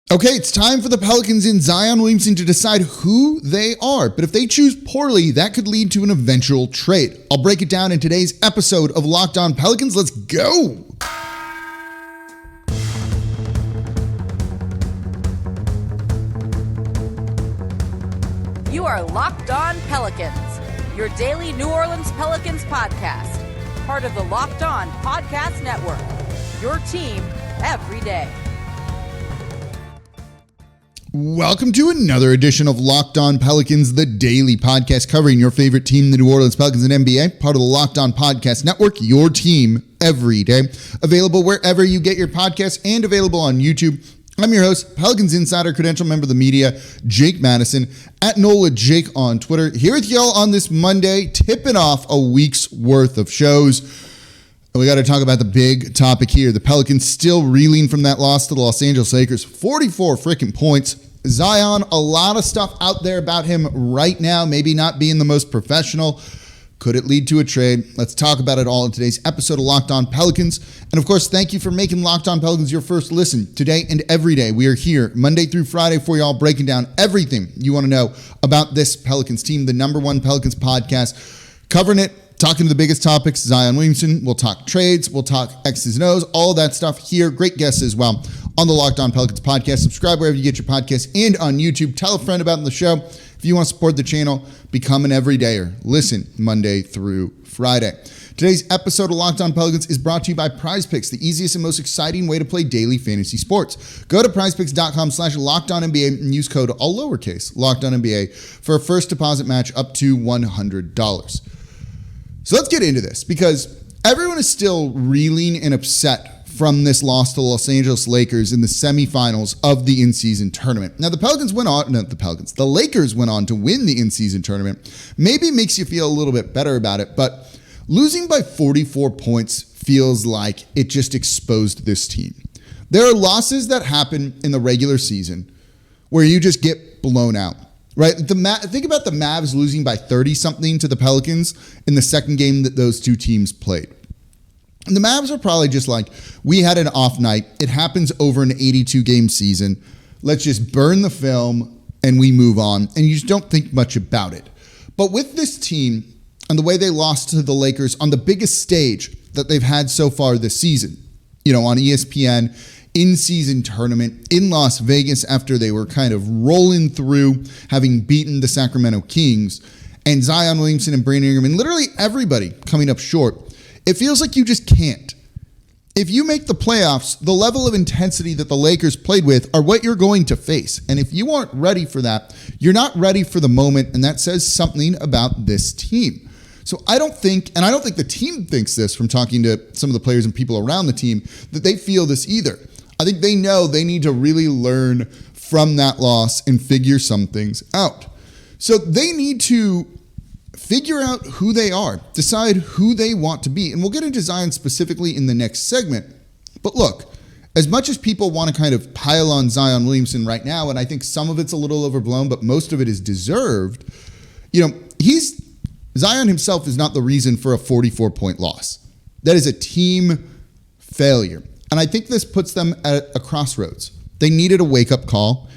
Okay, it's time for the Pelicans and Zion Williamson to decide who they are. But if they choose poorly, that could lead to an eventual trade. I'll break it down in today's episode of Locked On Pelicans. Let's go! You are Locked On Pelicans, your daily New Orleans Pelicans podcast. Part of the Locked On Podcast Network, your team every day. Welcome to another edition of Locked On Pelicans, the daily podcast covering your favorite team, the New Orleans Pelicans and NBA, part of the Locked On Podcast Network, your team every day. Available wherever you get your podcasts and available on YouTube. I'm your host, Pelicans Insider, credential member of the media, Jake Madison, at NOLA Jake on Twitter. Here with y'all on this Monday, tipping off a week's worth of shows. We got to talk about the big topic here. The Pelicans still reeling from that loss to the Los Angeles Lakers. 44 freaking points. Zion, a lot of stuff out there about him right now, maybe not being the most professional. Could it lead to a trade? Let's talk about it all in today's episode of Locked On Pelicans. And of course, thank you for making Locked On Pelicans your first listen today and every day. We are here Monday through Friday for y'all, breaking down everything you want to know about this Pelicans team, the Number One Pelicans podcast, covering it, talking to the biggest topics. Zion Williamson, we'll talk trades, we'll talk X's and O's, all of that stuff here. Great guests as well on the Locked On Pelicans podcast. Subscribe wherever you get your podcasts and on YouTube. Tell a friend about the show. If you want to support the channel, become an everydayer. Listen Monday through Friday. Today's episode of Locked On Pelicans is brought to you by PrizePicks, the easiest and most exciting way to play daily fantasy sports. Go to prizepicks.com/LockedOnNBA and use code all lowercase LockedOnNBA for a first deposit match up to $100. So let's get into this because everyone is still reeling and upset from this loss to the Los Angeles Lakers in the semifinals of the in-season tournament. Now, the Lakers went on to win the in-season tournament. Maybe makes you feel a little bit better about it, but losing by 44 points feels like it just exposed this team. There are losses that happen in the regular season where you just get blown out, right? Think about the Mavs losing by 30-something to the Pelicans in the second game that those two teams played. And the Mavs are probably just like, we had an off night. It happens over an 82-game season. Let's just burn the film and we move on. And you just don't think much about it. But with this team and the way they lost to the Lakers on the biggest stage that they've had so far this season, on ESPN, in-season tournament in Las Vegas after they were kind of rolling through, having beaten the Sacramento Kings, and Zion Williamson and Brandon Ingram, and literally everybody coming up short, it feels like you just can't. If you make the playoffs, the level of intensity that the Lakers played with are what you're going to face. And if you aren't ready for that, you're not ready for the moment, and that says something about this team. So I don't think the team thinks this from talking to some of the players and people around the team, that they feel this either. I think they know they need to really learn from that loss and figure some things out. So they need to figure out who they are, decide who they want to be. And we'll get into Zion specifically in the next segment. But look, as much as people want to kind of pile on Zion Williamson right now, and I think some of it's a little overblown, but most of it is deserved, Zion himself is not the reason for a 44-point loss. That is a team failure. And I think this puts them at a crossroads. They needed a wake-up call.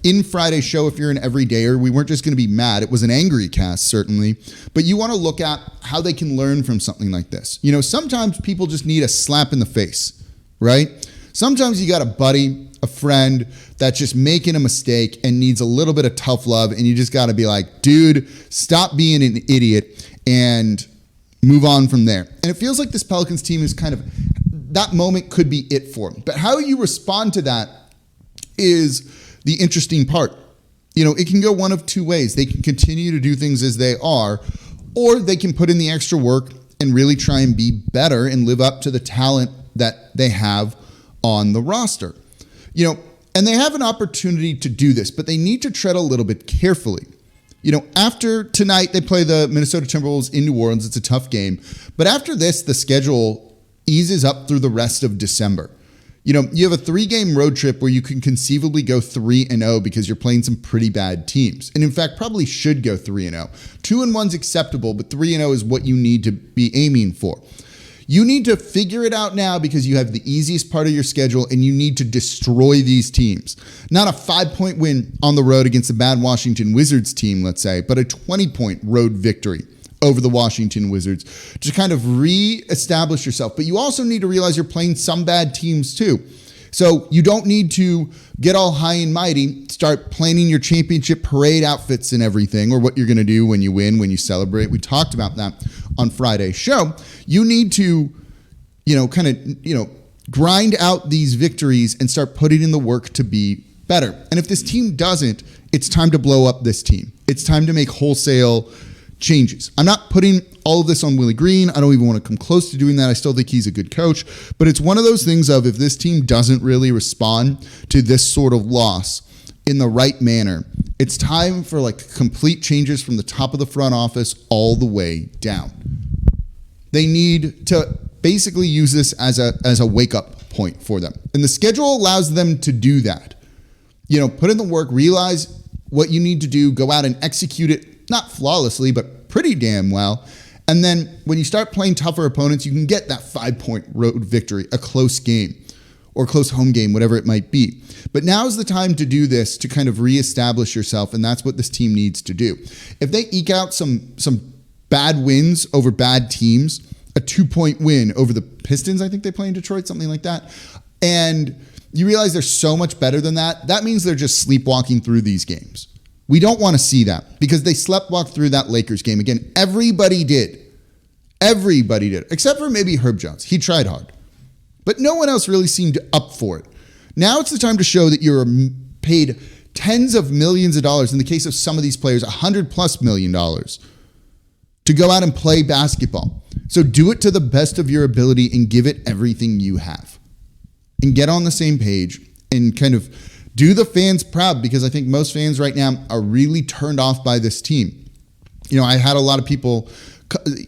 In Friday's show, if you're an everydayer, we weren't just going to be mad. It was an angry cast, certainly. But you want to look at how they can learn from something like this. Sometimes people just need a slap in the face, right? Sometimes you got a buddy, a friend that's just making a mistake and needs a little bit of tough love. And you just got to be like, dude, stop being an idiot and move on from there. And it feels like this Pelicans team is kind of, that moment could be it for them. But how you respond to that is the interesting part. It can go one of two ways. They can continue to do things as they are, or they can put in the extra work and really try and be better and live up to the talent that they have on the roster. And they have an opportunity to do this, but they need to tread a little bit carefully. After tonight, they play the Minnesota Timberwolves in New Orleans. It's a tough game. But after this, the schedule eases up through the rest of December. You have a 3-game road trip where you can conceivably go 3-0 because you're playing some pretty bad teams. And in fact, probably should go 3-0. 2-1's acceptable, but 3-0 is what you need to be aiming for. You need to figure it out now because you have the easiest part of your schedule and you need to destroy these teams. Not a 5-point win on the road against the bad Washington Wizards team, let's say, but a 20-point road victory over the Washington Wizards to kind of re-establish yourself. But you also need to realize you're playing some bad teams too. So you don't need to get all high and mighty, start planning your championship parade outfits and everything, or what you're going to do when you win, when you celebrate. We talked about that on Friday's show. You need to, grind out these victories and start putting in the work to be better. And if this team doesn't, it's time to blow up this team. It's time to make wholesale changes. I'm not putting all of this on Willie Green. I don't even want to come close to doing that. I still think he's a good coach, but it's one of those things of if this team doesn't really respond to this sort of loss in the right manner, it's time for like complete changes from the top of the front office all the way down. They need to basically use this as a wake-up point for them. And the schedule allows them to do that. Put in the work, realize what you need to do, go out and execute it, not flawlessly, but pretty damn well. And then when you start playing tougher opponents, you can get that 5-point road victory, a close game or close home game, whatever it might be. But now is the time to do this, to kind of reestablish yourself, and that's what this team needs to do. If they eke out some bad wins over bad teams, a 2-point win over the Pistons, I think they play in Detroit, something like that, and you realize they're so much better than that, that means they're just sleepwalking through these games. We don't want to see that because they sleptwalked through that Lakers game. Again, everybody did. Everybody did, except for maybe Herb Jones. He tried hard. But no one else really seemed up for it. Now it's the time to show that you're paid tens of millions of dollars, in the case of some of these players, $100+ million, to go out and play basketball. So do it to the best of your ability and give it everything you have. And get on the same page and kind of do the fans proud, because I think most fans right now are really turned off by this team. I had a lot of people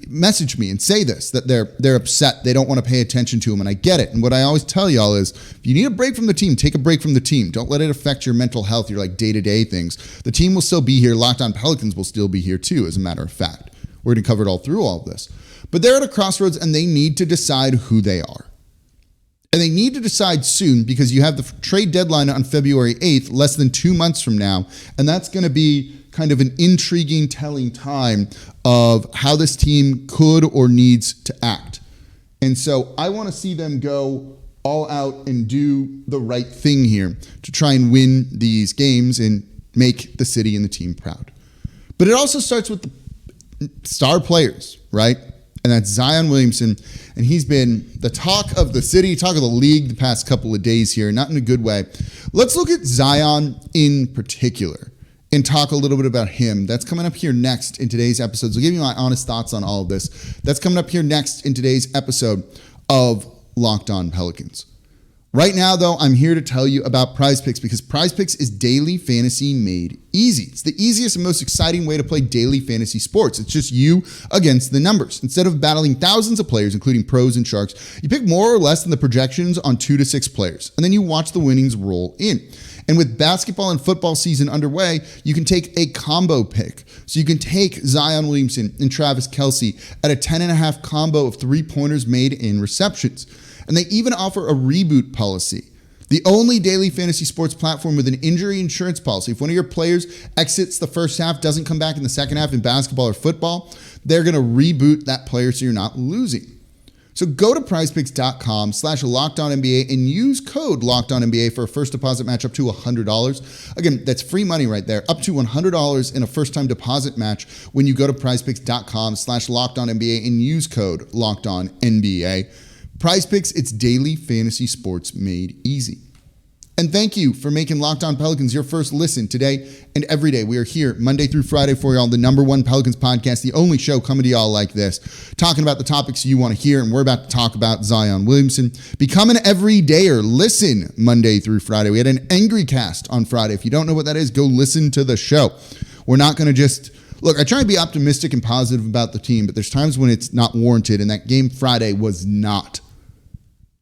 message me and say this, that they're upset. They don't want to pay attention to them, and I get it. And what I always tell y'all is, if you need a break from the team, take a break from the team. Don't let it affect your mental health, your day-to-day things. The team will still be here. Locked On Pelicans will still be here too, as a matter of fact. We're going to cover it all through all of this. But they're at a crossroads, and they need to decide who they are. And they need to decide soon, because you have the trade deadline on February 8th, less than 2 months from now. And that's going to be kind of an intriguing, telling time of how this team could or needs to act. And so I want to see them go all out and do the right thing here to try and win these games and make the city and the team proud. But it also starts with the star players, right? And that's Zion Williamson. And he's been the talk of the city, talk of the league the past couple of days here, not in a good way. Let's look at Zion in particular and talk a little bit about him. That's coming up here next in today's episode. So I'll give you my honest thoughts on all of this. That's coming up here next in today's episode of Locked On Pelicans. Right now, though, I'm here to tell you about PrizePicks, because PrizePicks is daily fantasy made easy. It's the easiest and most exciting way to play daily fantasy sports. It's just you against the numbers. Instead of battling thousands of players, including pros and sharks, you pick more or less than the projections on 2 to 6 players, and then you watch the winnings roll in. And with basketball and football season underway, you can take a combo pick. So you can take Zion Williamson and Travis Kelce at a 10.5 combo of 3-pointers made in receptions. And they even offer a reboot policy, the only daily fantasy sports platform with an injury insurance policy. If one of your players exits the first half, doesn't come back in the second half in basketball or football, they're going to reboot that player so you're not losing. So go to prizepicks.com/LockedOnNBA and use code LockedOnNBA for a first deposit match up to $100. Again, that's free money right there, up to $100 in a first-time deposit match when you go to prizepicks.com/LockedOnNBA and use code LockedOnNBA. PrizePicks, it's daily fantasy sports made easy. And thank you for making Locked On Pelicans your first listen today and every day. We are here Monday through Friday for y'all, the Number One Pelicans podcast, the only show coming to y'all like this, talking about the topics you want to hear. And we're about to talk about Zion Williamson. Become an everydayer. Listen Monday through Friday. We had an Angry Cast on Friday. If you don't know what that is, go listen to the show. We're not going to just... Look, I try to be optimistic and positive about the team, but there's times when it's not warranted, and that game Friday was not.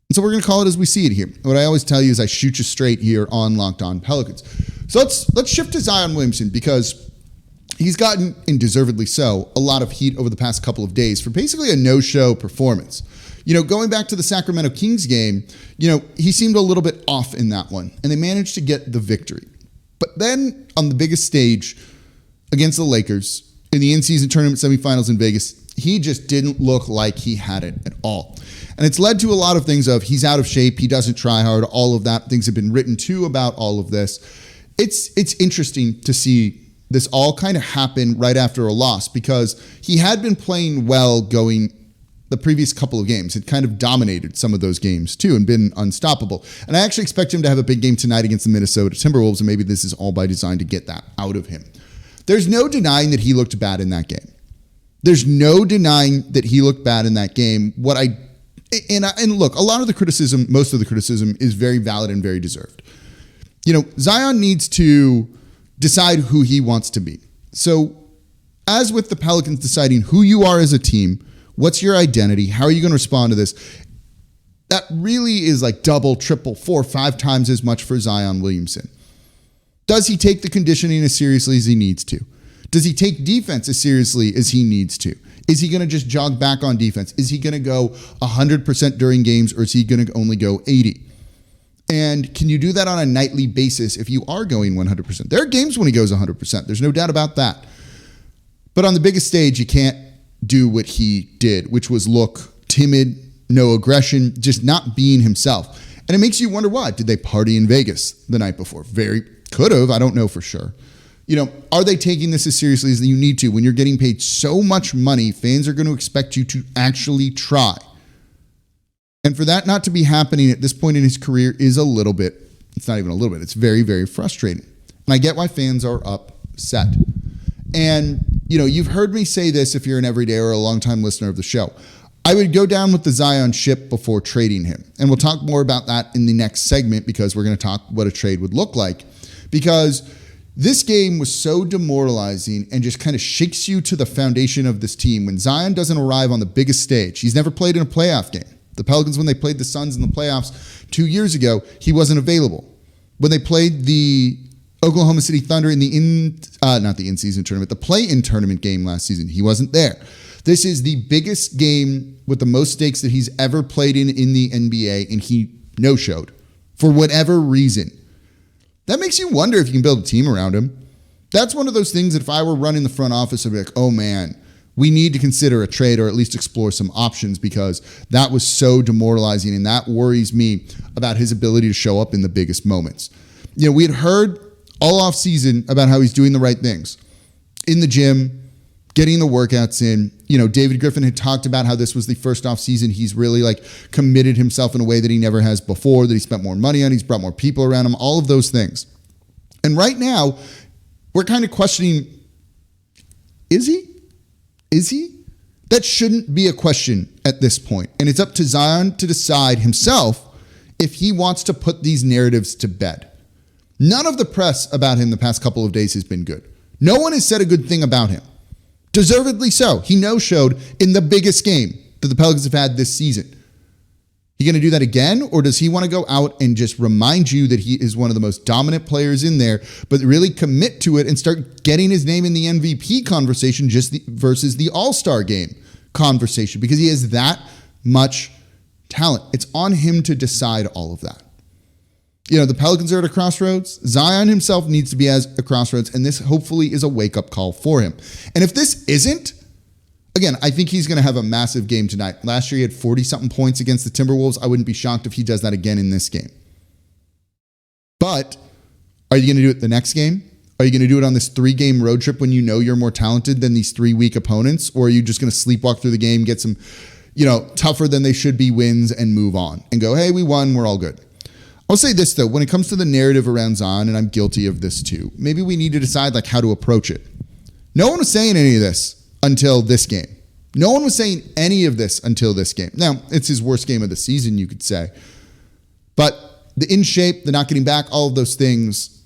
And so we're going to call it as we see it here. What I always tell you is I shoot you straight here on Locked On Pelicans. So let's shift to Zion Williamson, because he's gotten, and deservedly so, a lot of heat over the past couple of days for basically a no-show performance. Going back to the Sacramento Kings game, he seemed a little bit off in that one, and they managed to get the victory. But then on the biggest stage against the Lakers in the in-season tournament semifinals in Vegas, he just didn't look like he had it at all. And it's led to a lot of things of he's out of shape, he doesn't try hard, all of that. Things have been written too about all of this. It's interesting to see this all kind of happen right after a loss because he had been playing well going the previous couple of games. It kind of dominated some of those games too and been unstoppable. And I actually expect him to have a big game tonight against the Minnesota Timberwolves, and maybe this is all by design to get that out of him. There's no denying that he looked bad in that game. There's no denying that he looked bad in that game. And look, a lot of the criticism, most of the criticism is very valid and very deserved. Zion needs to decide who he wants to be. So as with the Pelicans deciding who you are as a team, what's your identity? How are you going to respond to this? That really is like double, triple, 4, 5 times as much for Zion Williamson. Does he take the conditioning as seriously as he needs to? Does he take defense as seriously as he needs to? Is he going to just jog back on defense? Is he going to go 100% during games, or is he going to only go 80%? And can you do that on a nightly basis if you are going 100%? There are games when he goes 100%. There's no doubt about that. But on the biggest stage, you can't do what he did, which was look timid, no aggression, just not being himself. And it makes you wonder why. Did they party in Vegas the night before? Very could have. I don't know for sure. Are they taking this as seriously as you need to? When you're getting paid so much money, fans are going to expect you to actually try. And for that not to be happening at this point in his career is it's not even a little bit, it's very, very frustrating. And I get why fans are upset. And, you've heard me say this if you're an everyday or a longtime listener of the show. I would go down with the Zion ship before trading him. And we'll talk more about that in the next segment because we're going to talk what a trade would look like. Because this game was so demoralizing and just kind of shakes you to the foundation of this team. When Zion doesn't arrive on the biggest stage, he's never played in a playoff game. The Pelicans, when they played the Suns in the playoffs 2 years ago, he wasn't available. When they played the Oklahoma City Thunder in the play-in tournament game last season, he wasn't there. This is the biggest game with the most stakes that he's ever played in the NBA, and he no-showed for whatever reason. That makes you wonder if you can build a team around him. That's one of those things that if I were running the front office, I'd be like, oh man, we need to consider a trade or at least explore some options because that was so demoralizing and that worries me about his ability to show up in the biggest moments. We had heard all off season about how he's doing the right things in the gym, getting the workouts in. David Griffin had talked about how this was the first off season. He's really committed himself in a way that he never has before, that he spent more money on. He's brought more people around him, all of those things. And right now we're kind of questioning, is he? That shouldn't be a question at this point. And it's up to Zion to decide himself if he wants to put these narratives to bed. None of the press about him the past couple of days has been good. No one has said a good thing about him. Deservedly so. He no-showed in the biggest game that the Pelicans have had this season. He going to do that again, or does he want to go out and just remind you that he is one of the most dominant players in there, but really commit to it and start getting his name in the MVP conversation versus the All-Star game conversation because he has that much talent. It's on him to decide all of that. The Pelicans are at a crossroads. Zion himself needs to be at a crossroads, and this hopefully is a wake-up call for him. And if this isn't, again, I think he's going to have a massive game tonight. Last year, he had 40-something points against the Timberwolves. I wouldn't be shocked if he does that again in this game. But are you going to do it the next game? Are you going to do it on this 3-game road trip when you know you're more talented than these 3 weak opponents? Or are you just going to sleepwalk through the game, get some, tougher than they should be wins and move on and go, hey, we won, we're all good. I'll say this, though. When it comes to the narrative around Zion, and I'm guilty of this too, maybe we need to decide how to approach it. No one was saying any of this until this game. No one was saying any of this until this game. Now, it's his worst game of the season, you could say. But the in shape, the not getting back, all of those things,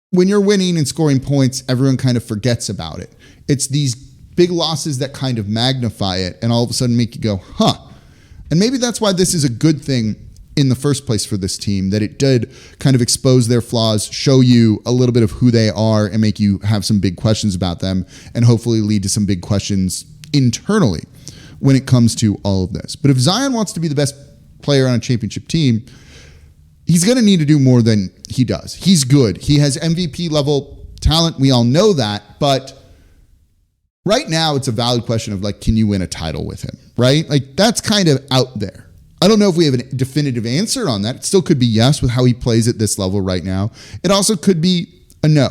when you're winning and scoring points, everyone kind of forgets about it. It's these big losses that kind of magnify it and all of a sudden make you go, huh. And maybe that's why this is a good thing in the first place for this team, that it did kind of expose their flaws, show you a little bit of who they are and make you have some big questions about them and hopefully lead to some big questions internally when it comes to all of this. But if Zion wants to be the best player on a championship team, he's going to need to do more than he does. He's good. He has MVP level talent. We all know that. But right now, it's a valid question of like, can you win a title with him, right? Like, that's kind of out there. I don't know if we have a definitive answer on that. It still could be yes with how he plays at this level right now. It also could be a no.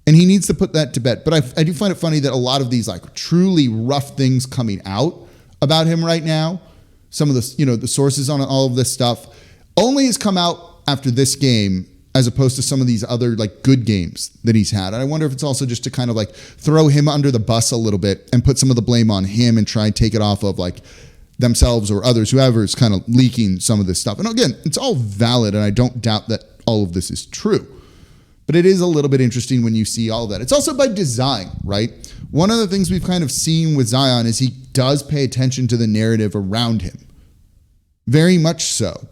And he needs to put that to bed. But I do find it funny that a lot of these like truly rough things coming out about him right now, some of the, the sources on all of this stuff only has come out after this game as opposed to some of these other like good games that he's had. And I wonder if it's also just to kind of like throw him under the bus a little bit and put some of the blame on him and try and take it off of like themselves or others, whoever is kind of leaking some of this stuff. And again, it's all valid, and I don't doubt that all of this is true. But it is a little bit interesting when you see all of that. It's also by design, right? One of the things we've kind of seen with Zion is he does pay attention to the narrative around him. Very much so.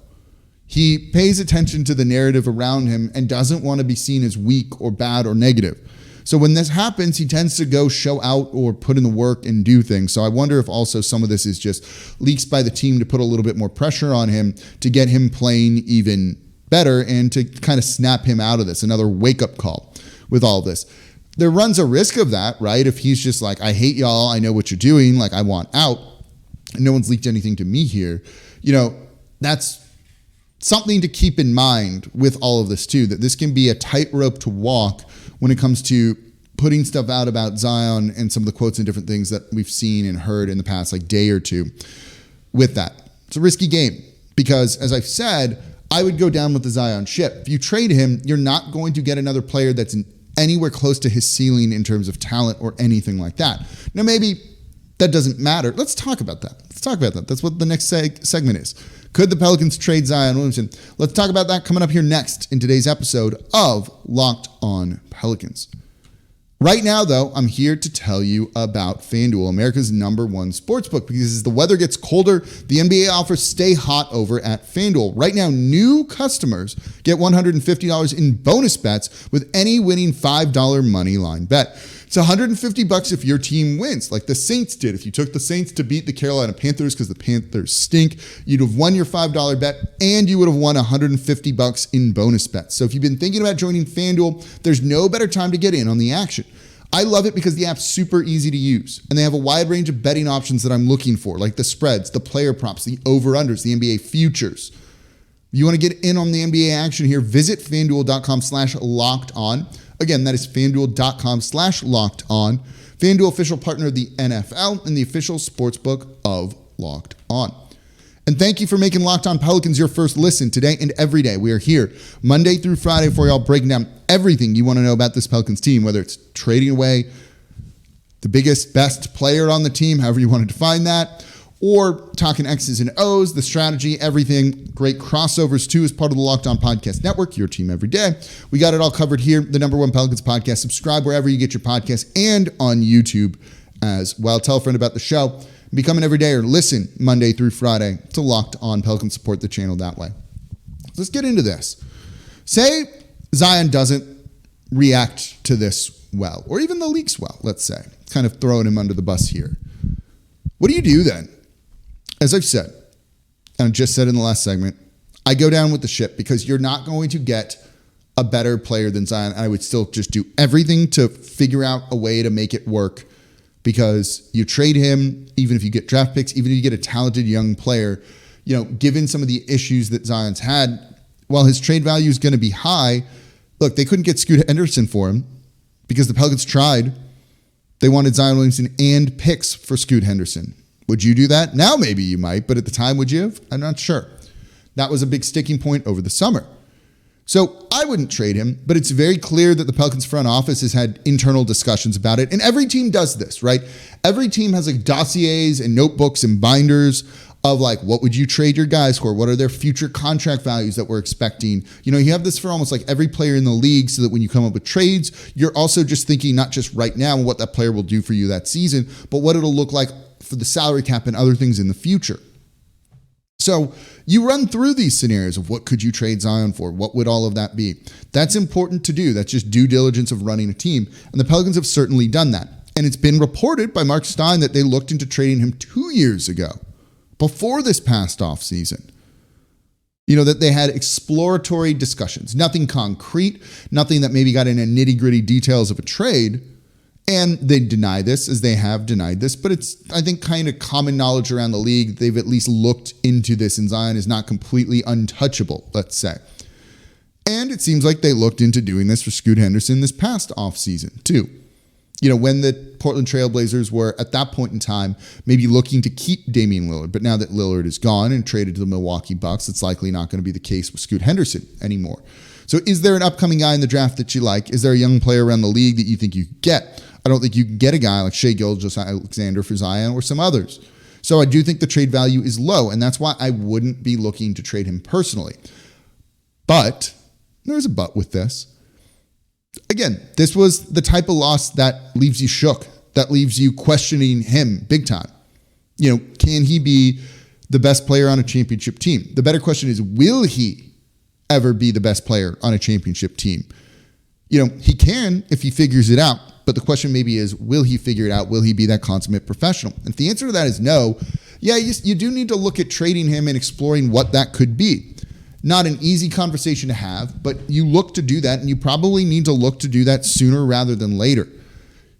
He pays attention to the narrative around him and doesn't want to be seen as weak or bad or negative. So when this happens, he tends to go show out or put in the work and do things. So I wonder if also some of this is just leaks by the team to put a little bit more pressure on him to get him playing even better and to kind of snap him out of this. Another wake-up call with all of this. There runs a risk of that, right? If he's just like, I hate y'all, I know what you're doing, like I want out, and no one's leaked anything to me here, that's something to keep in mind with all of this too, that this can be a tightrope to walk when it comes to putting stuff out about Zion and some of the quotes and different things that we've seen and heard in the past like day or two with that. It's a risky game because, as I've said, I would go down with the Zion ship. If you trade him, you're not going to get another player that's anywhere close to his ceiling in terms of talent or anything like that. Now, maybe that doesn't matter. Let's talk about that. That's what the next segment is. Could the Pelicans trade Zion Williamson? Let's talk about that coming up here next in today's episode of Locked On Pelicans. Right now, though, I'm here to tell you about FanDuel, America's number one sportsbook, because as the weather gets colder, the NBA offers stay hot over at FanDuel. Right now, new customers get $150 in bonus bets with any winning $5 moneyline bet. It's $150 if your team wins, like the Saints did. If you took the Saints to beat the Carolina Panthers because the Panthers stink, you'd have won your $5 bet and you would have won $150 in bonus bets. So if you've been thinking about joining FanDuel, there's no better time to get in on the action. I love it because the app's super easy to use and they have a wide range of betting options that I'm looking for, like the spreads, the player props, the over-unders, the NBA futures. If you want to get in on the NBA action here, visit FanDuel.com/lockedon. Again, that is FanDuel.com/lockedon. FanDuel, official partner of the NFL and the official sportsbook of Locked On. And thank you for making Locked On Pelicans your first listen today and every day. We are here Monday through Friday for y'all, breaking down everything you want to know about this Pelicans team, whether it's trading away the biggest, best player on the team, however you want to define that, or talking X's and O's, the strategy, everything. Great crossovers, too, as part of the Locked On Podcast Network, your team every day. We got it all covered here, the Number One Pelicans podcast. Subscribe wherever you get your podcasts and on YouTube as well. Tell a friend about the show. Become an everyday or listen Monday through Friday to Locked On Pelicans. Support the channel that way. Let's get into this. Say Zion doesn't react to this well, or even the leaks well, let's say. Kind of throwing him under the bus here. What do you do then? As I've said, and I just said in the last segment, I go down with the ship because you're not going to get a better player than Zion. I would still just do everything to figure out a way to make it work because you trade him, even if you get draft picks, even if you get a talented young player, given some of the issues that Zion's had, while his trade value is going to be high, look, they couldn't get Scoot Henderson for him because the Pelicans tried. They wanted Zion Williamson and picks for Scoot Henderson. Would you do that? Now maybe you might, but at the time, would you have? I'm not sure. That was a big sticking point over the summer. So I wouldn't trade him, but it's very clear that the Pelicans front office has had internal discussions about it. And every team does this, right? Every team has like dossiers and notebooks and binders of like, what would you trade your guys for? What are their future contract values that we're expecting? You have this for almost like every player in the league so that when you come up with trades, you're also just thinking not just right now what that player will do for you that season, but what it'll look like for the salary cap and other things in the future. So you run through these scenarios of what could you trade Zion for? What would all of that be? That's important to do. That's just due diligence of running a team. And the Pelicans have certainly done that. And it's been reported by Mark Stein that they looked into trading him 2 years ago, before this past offseason. That they had exploratory discussions, nothing concrete, nothing that maybe got into nitty-gritty details of a trade. And they deny this, as they have denied this, but it's, I think, kind of common knowledge around the league. They've at least looked into this, and Zion is not completely untouchable, let's say. And it seems like they looked into doing this for Scoot Henderson this past offseason, too. When the Portland Trailblazers were, at that point in time, maybe looking to keep Damian Lillard. But now that Lillard is gone and traded to the Milwaukee Bucks, it's likely not going to be the case with Scoot Henderson anymore. So is there an upcoming guy in the draft that you like? Is there a young player around the league that you think you could get? I don't think you can get a guy like Shai Gilgeous-Alexander for Zion or some others. So I do think the trade value is low, and that's why I wouldn't be looking to trade him personally. But there's a but with this. Again, this was the type of loss that leaves you shook, that leaves you questioning him big time. Can he be the best player on a championship team? The better question is, will he ever be the best player on a championship team? He can if he figures it out, but the question maybe is, will he figure it out? Will he be that consummate professional? And if the answer to that is no, you do need to look at trading him and exploring what that could be. Not an easy conversation to have, but you look to do that, and you probably need to look to do that sooner rather than later.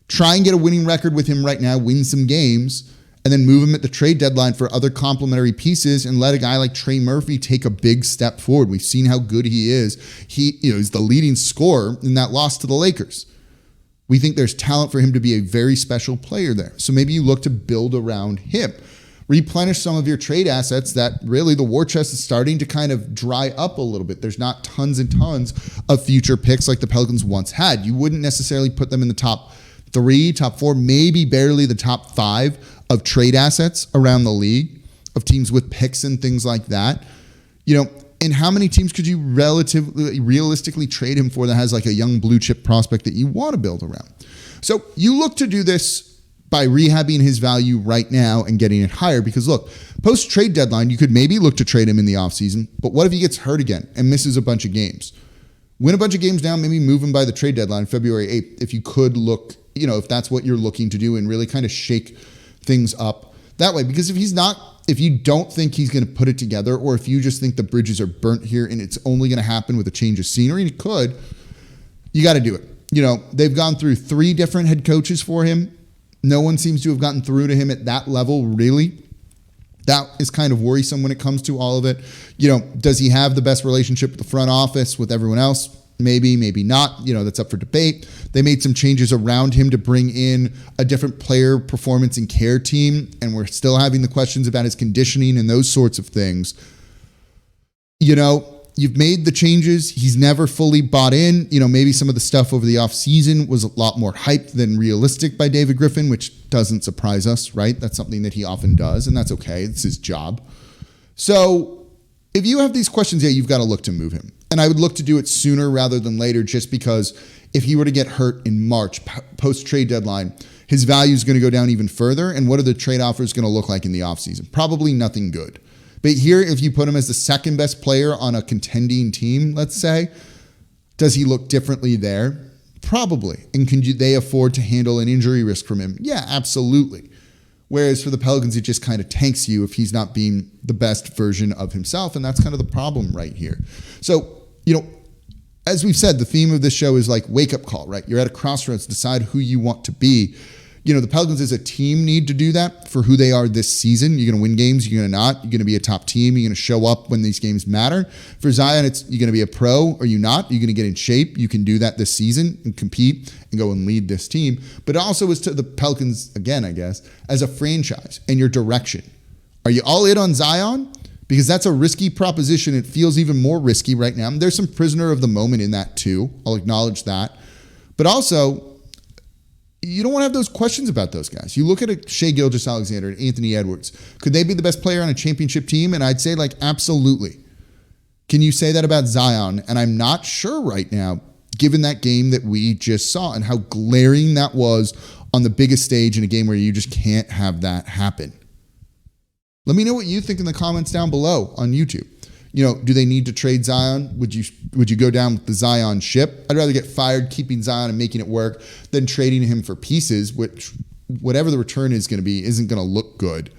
Try and get a winning record with him right now, win some games, and then move him at the trade deadline for other complementary pieces and let a guy like Trey Murphy take a big step forward. We've seen how good he is. He's the leading scorer in that loss to the Lakers. We think there's talent for him to be a very special player there. So maybe you look to build around him. Replenish some of your trade assets that really the war chest is starting to kind of dry up a little bit. There's not tons and tons of future picks like the Pelicans once had. You wouldn't necessarily put them in the top 3, top 4, maybe barely the top 5 of trade assets around the league, of teams with picks and things like that. And how many teams could you realistically trade him for that has like a young blue chip prospect that you want to build around? So you look to do this by rehabbing his value right now and getting it higher. Because look, post-trade deadline, you could maybe look to trade him in the offseason, but what if he gets hurt again and misses a bunch of games? Win a bunch of games now, maybe move him by the trade deadline, February 8th, if you could look, if that's what you're looking to do and really kind of shake things up that way. Because if you don't think he's going to put it together, or if you just think the bridges are burnt here and it's only going to happen with a change of scenery, and it could, you got to do it. They've gone through 3 different head coaches for him. No one seems to have gotten through to him at that level, really. That is kind of worrisome when it comes to all of it. Does he have the best relationship with the front office, with everyone else? Maybe, maybe not. That's up for debate. They made some changes around him to bring in a different player performance and care team, and we're still having the questions about his conditioning and those sorts of things. You've made the changes. He's never fully bought in. Maybe some of the stuff over the offseason was a lot more hyped than realistic by David Griffin, which doesn't surprise us, right? That's something that he often does, and that's okay. It's his job. So if you have these questions, you've got to look to move him. And I would look to do it sooner rather than later, just because if he were to get hurt in March, post-trade deadline, his value is going to go down even further. And what are the trade offers going to look like in the offseason? Probably nothing good. But here, if you put him as the second best player on a contending team, let's say, does he look differently there? Probably. And they afford to handle an injury risk from him? Yeah, absolutely. Whereas for the Pelicans, it just kind of tanks you if he's not being the best version of himself. And that's kind of the problem right here. So, as we've said, the theme of this show is like wake-up call, right? You're at a crossroads, decide who you want to be. The Pelicans as a team need to do that for who they are this season. You're going to win games. You're going to not. You're going to be a top team. You're going to show up when these games matter. For Zion, you're going to be a pro or you're not. You're going to get in shape. You can do that this season and compete and go and lead this team. But it also is to the Pelicans, again, I guess, as a franchise and your direction. Are you all in on Zion? Because that's a risky proposition. It feels even more risky right now. There's some prisoner of the moment in that too. I'll acknowledge that. But also, you don't want to have those questions about those guys. You look at a Shai Gilgeous-Alexander and Anthony Edwards. Could they be the best player on a championship team? And I'd say absolutely. Can you say that about Zion? And I'm not sure right now, given that game that we just saw and how glaring that was on the biggest stage in a game where you just can't have that happen. Let me know what you think in the comments down below on YouTube. Do they need to trade Zion? Would you go down with the Zion ship? I'd rather get fired keeping Zion and making it work than trading him for pieces, which whatever the return is going to be isn't going to look good.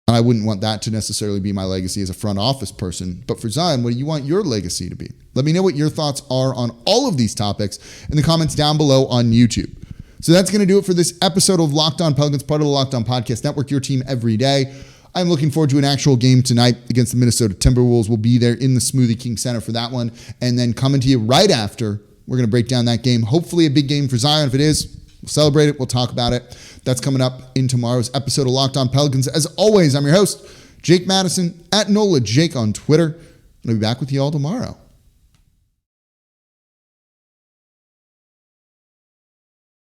And I wouldn't want that to necessarily be my legacy as a front office person. But for Zion, what do you want your legacy to be? Let me know what your thoughts are on all of these topics in the comments down below on YouTube. So that's going to do it for this episode of Locked On Pelicans, part of the Locked On Podcast Network, your team every day. I'm looking forward to an actual game tonight against the Minnesota Timberwolves. We'll be there in the Smoothie King Center for that one. And then coming to you right after, we're going to break down that game. Hopefully a big game for Zion. If it is, we'll celebrate it. We'll talk about it. That's coming up in tomorrow's episode of Locked On Pelicans. As always, I'm your host, Jake Madison, at NOLA Jake on Twitter. I'll be back with you all tomorrow.